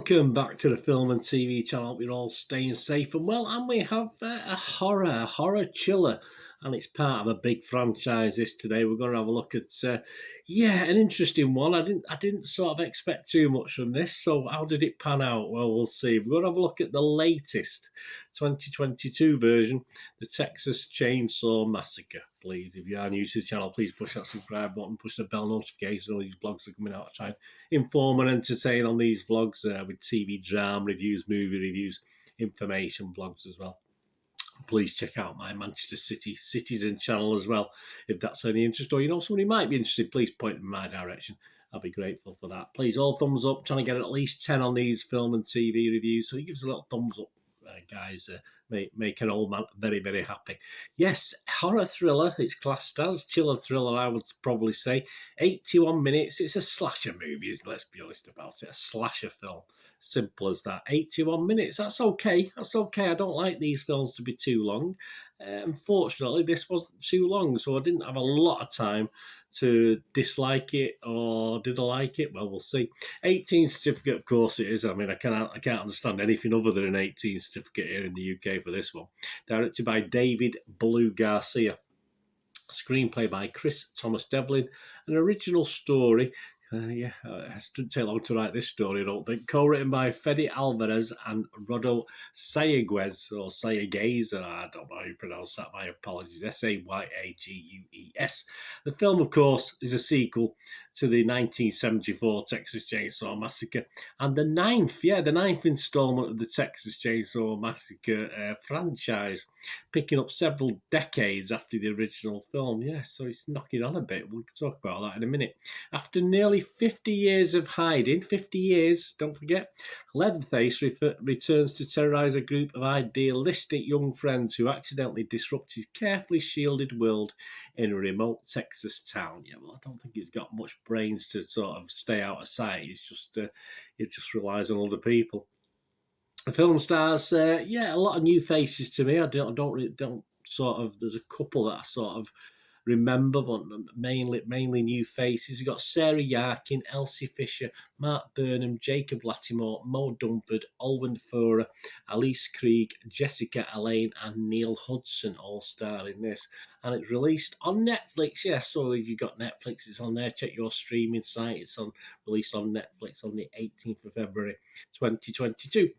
Welcome back to the Film and TV channel. Hope you're all staying safe and well. And we have a horror chiller, and it's part of a big franchise. This today we're going to have a look at an interesting one. I didn't sort of expect too much from this. So how did it pan out? Well, we'll see. We're going to have a look at the latest 2022 version, the Texas Chainsaw Massacre. Please, if you are new to the channel, please push that subscribe button, push the bell notifications. All these vlogs are coming out. I try and inform and entertain on these vlogs with TV drama reviews, movie reviews, information vlogs as well. Please check out my Manchester Citizen channel as well, if that's any interest, or you know somebody might be interested. Please point in my direction. I'll be grateful for that. Please, all thumbs up. Trying to get at least 10 on these film and TV reviews, so you give us a little thumbs up, guys. Make an old man very, very happy. Yes, horror thriller. It's classed as chiller thriller, I would probably say. 81 minutes. It's a slasher movie, let's be honest about it. A slasher film. Simple as that. 81 minutes. That's okay. That's okay. I don't like these films to be too long. Unfortunately, this wasn't too long, so I didn't have a lot of time to dislike it, or did I like it? Well, we'll see. 18 certificate, of course it is. I mean, I can't understand anything other than an 18 certificate here in the UK for this one. Directed by David Blue Garcia. Screenplay by Chris Thomas Devlin. An original story. It didn't take long to write this story, I don't think. Co-written by Fede Alvarez and Rodo Sayaguez, or Sayaguez, I don't know how you pronounce that, my apologies, Sayagues. The film, of course, is a sequel to the 1974 Texas Chainsaw Massacre, and the ninth instalment of the Texas Chainsaw Massacre franchise, picking up several decades after the original film. Yes, so it's knocking on a bit. We'll talk about that in a minute. After nearly 50 years of hiding, 50 years, don't forget, Leatherface returns to terrorise a group of idealistic young friends who accidentally disrupt his carefully shielded world in a remote Texas town. Yeah, well, I don't think he's got much brains to sort of stay out of sight. He just relies on other people. The film stars, a lot of new faces to me. There's a couple that I sort of remember, but mainly new faces. We've got Sarah Yarkin, Elsie Fisher, Mark Burnham, Jacob Lattimore, Mo Dunford, Olwen Fura, Alice Krieg, Jessica Elaine, and Neil Hudson all star in this. And it's released on Netflix. Yes, so if you've got Netflix, it's on there. Check your streaming site. It's released on Netflix on the 18th of February 2022.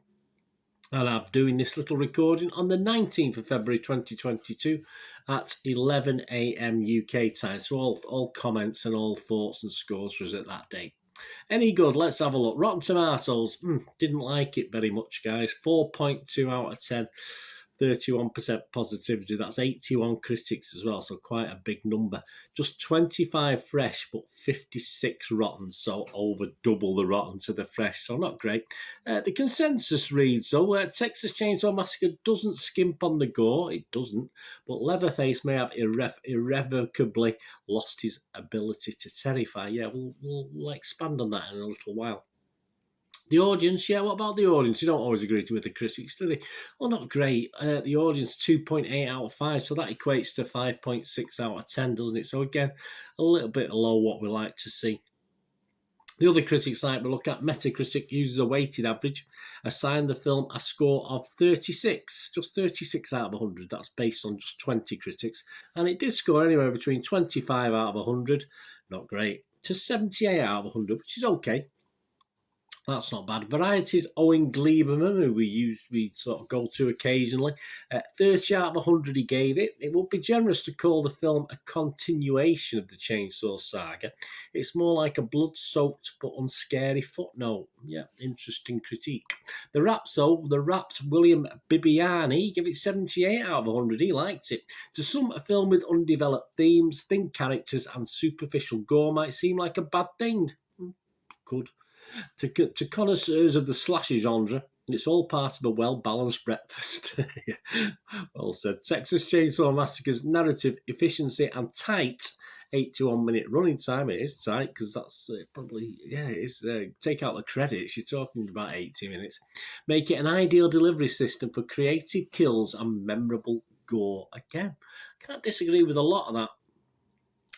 And I'm doing this little recording on the 19th of February 2022 at 11 a.m. UK time. So all comments and all thoughts and scores for us at that date. Any good? Let's have a look. Rotten Tomatoes. Didn't like it very much, guys. 4.2 out of 10. 31% positivity. That's 81 critics as well, so quite a big number. Just 25 fresh, but 56 rotten, so over double the rotten to the fresh, so not great. The consensus reads, Texas Chainsaw Massacre doesn't skimp on the gore, it doesn't, but Leatherface may have irrevocably lost his ability to terrify. Yeah, we'll expand on that in a little while. The audience, what about the audience? You don't always agree with the critics, do they? Well, not great. The audience, 2.8 out of 5, so that equates to 5.6 out of 10, doesn't it? So again, a little bit below what we like to see. The other critics site we look at, Metacritic, uses a weighted average, assigned the film a score of 36, just 36 out of 100. That's based on just 20 critics. And it did score anywhere between 25 out of 100, not great, to 78 out of 100, which is okay. That's not bad. Variety's Owen Gleiberman, who we sort of go to occasionally, 30 out of 100 he gave it. It would be generous to call the film a continuation of the Chainsaw Saga. It's more like a blood-soaked but unscary footnote. Yeah, interesting critique. The Raps William Bibbiani gave it 78 out of 100. He liked it. To some, a film with undeveloped themes, thin characters, and superficial gore might seem like a bad thing. Good. To connoisseurs of the slasher genre, it's all part of a well-balanced breakfast. Well said. Texas Chainsaw Massacre's narrative efficiency and tight 81-minute running time. It is tight because that's take out the credits. You're talking about 80 minutes. Make it an ideal delivery system for creative kills and memorable gore. Again, can't disagree with a lot of that.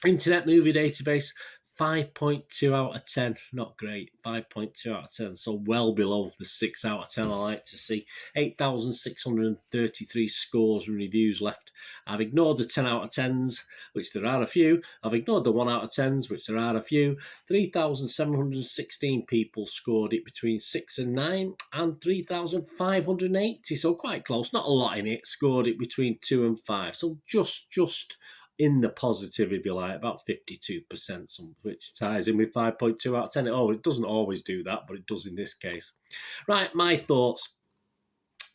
Internet Movie Database. 5.2 out of 10. Not great. 5.2 out of 10. So well below the 6 out of 10 I like to see. 8,633 scores and reviews left. I've ignored the 10 out of 10s, which there are a few. I've ignored the 1 out of 10s, which there are a few. 3,716 people scored it between 6 and 9, and 3,580, so quite close. Not a lot in it. Scored it between 2 and 5. So just in the positive, if you like, about 52%, which ties in with 5.2 out of 10. Oh, it doesn't always do that, but it does in this case. Right, my thoughts.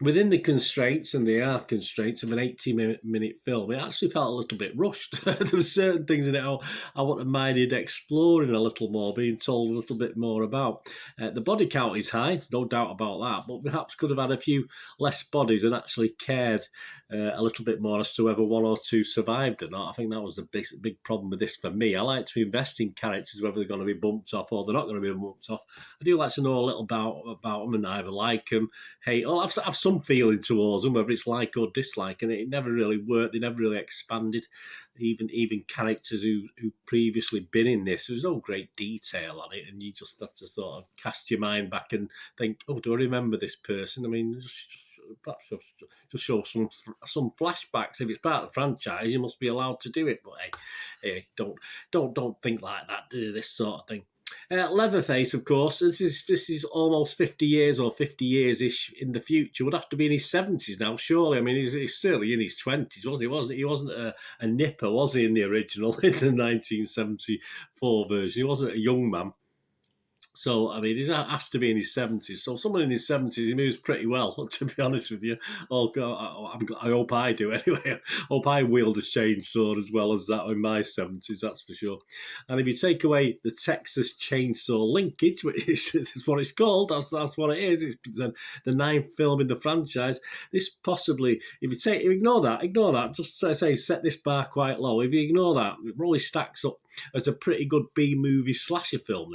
Within the constraints, and they are constraints, of an 80-minute film, it actually felt a little bit rushed. There were certain things in it I wouldn't have minded exploring a little more, being told a little bit more about. The body count is high, no doubt about that, but perhaps could have had a few less bodies and actually cared a little bit more as to whether 1 or 2 survived or not. I think that was the big problem with this for me. I like to invest in characters, whether they're going to be bumped off or they're not going to be bumped off. I do like to know a little about them and either like them, hate, or have some feeling towards them, whether it's like or dislike, and it never really worked. They never really expanded. Even characters who previously been in this, there's no great detail on it, and you just have to sort of cast your mind back and think, oh, do I remember this person? I mean, perhaps just show some flashbacks. If it's part of the franchise, you must be allowed to do it. But hey, don't think like that. Do this sort of thing. Leatherface, of course, this is almost 50 years or 50 years-ish in the future. Would have to be in his 70s now, surely. I mean, he's certainly in his 20s, wasn't he? He wasn't a nipper, was he, in the original, in the 1974 version? He wasn't a young man. So, I mean, he has to be in his 70s. So someone in his 70s, he moves pretty well, to be honest with you. Oh, God, I hope I do anyway. I hope I wield a chainsaw as well as that in my 70s, that's for sure. And if you take away the Texas Chainsaw linkage, which is what it's called, that's what it is. It's the 9th film in the franchise. This possibly, if you ignore that, just say set this bar quite low. If you ignore that, it really stacks up as a pretty good B-movie slasher film.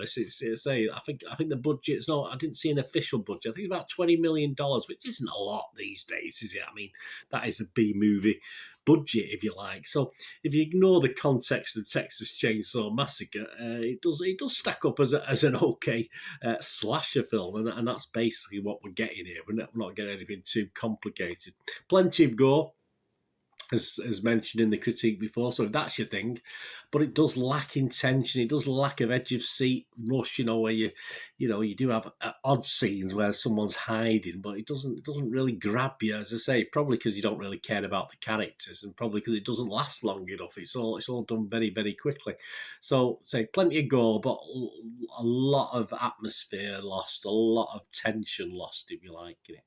I think the budget's not. I didn't see an official budget. I think about $20 million, which isn't a lot these days, is it? I mean, that is a B-movie budget, if you like. So if you ignore the context of Texas Chainsaw Massacre, it does stack up as an okay slasher film, and that's basically what we're getting here. We're not getting anything too complicated. Plenty of gore, as mentioned in the critique before, so if that's your thing, but it does lack intention. It does lack of edge of seat rush, where you do have odd scenes where someone's hiding, but it doesn't really grab you, as I say, probably because you don't really care about the characters, and probably because it doesn't last long enough. It's all done very, very quickly. So, say, plenty of gore, but a lot of atmosphere lost, a lot of tension lost, if you like, in it.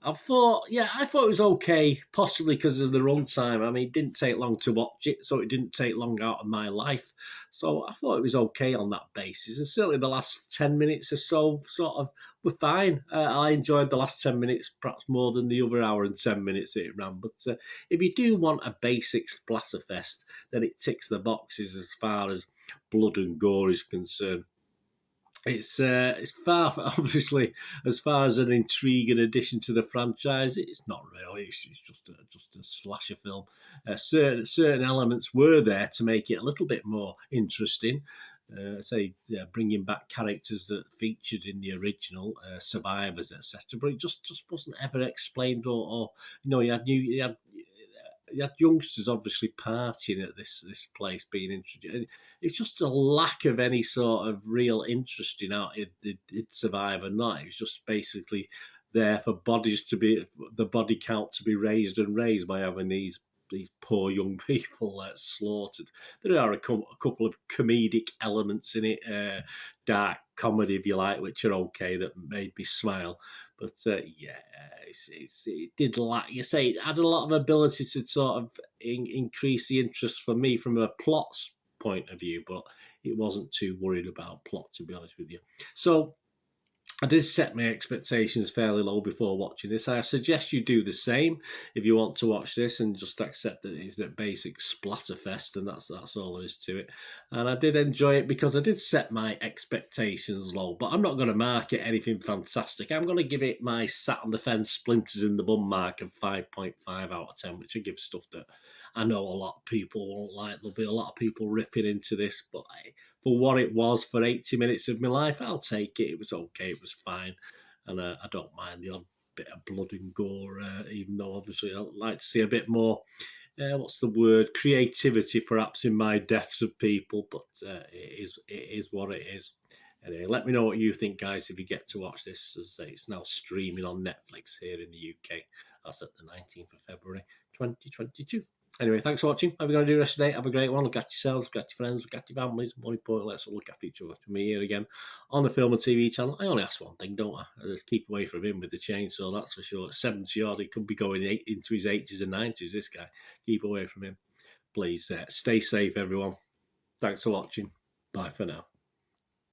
I thought it was okay, possibly because of the runtime. I mean, it didn't take long to watch it, so it didn't take long out of my life. So I thought it was okay on that basis. And certainly the last 10 minutes or so sort of were fine. I enjoyed the last 10 minutes perhaps more than the other hour and 10 minutes it ran. But if you do want a basic splatterfest, then it ticks the boxes as far as blood and gore is concerned. It's far, obviously, as far as an intriguing addition to the franchise. It's not really. It's just a slasher film. Certain elements were there to make it a little bit more interesting. Bringing back characters that featured in the original, survivors, etc. But it just wasn't ever explained, or you had youngsters obviously partying at this place being introduced. It's just a lack of any sort of real interest in how it survive or not. It was just basically there for the body count to be raised by having these poor young people slaughtered. There are a couple of comedic elements in it, dark comedy, if you like, which are okay, that made me smile. But it did lack. You say it had a lot of ability to sort of increase the interest for me from a plot's point of view, but it wasn't too worried about plot, to be honest with you. So I did set my expectations fairly low before watching this. I suggest you do the same if you want to watch this and just accept that it's a basic splatterfest, and that's all there is to it. And I did enjoy it because I did set my expectations low, but I'm not going to mark it anything fantastic. I'm going to give it my sat on the fence, splinters in the bum mark of 5.5 out of 10, which I give stuff that I know a lot of people won't like. There'll be a lot of people ripping into this, but for what it was for 80 minutes of my life, I'll take it. It was okay. It was fine. And I don't mind the odd bit of blood and gore, even though obviously I'd like to see a bit more, what's the word, creativity perhaps in my deaths of people, but it is what it is. Anyway, let me know what you think, guys, if you get to watch this. As I say, it's now streaming on Netflix here in the UK. That's at the 19th of February, 2022. Anyway, thanks for watching. Have a good day, rest of the day. Have a great one. Look after yourselves, look after your friends, look after your families. More importantly, let's all look after each other. For me here again on the Film and TV channel. I only ask one thing, don't I? I just keep away from him with the chainsaw, that's for sure. At 70 odd, he could be going into his 80s and 90s, this guy. Keep away from him. Please stay safe, everyone. Thanks for watching. Bye for now.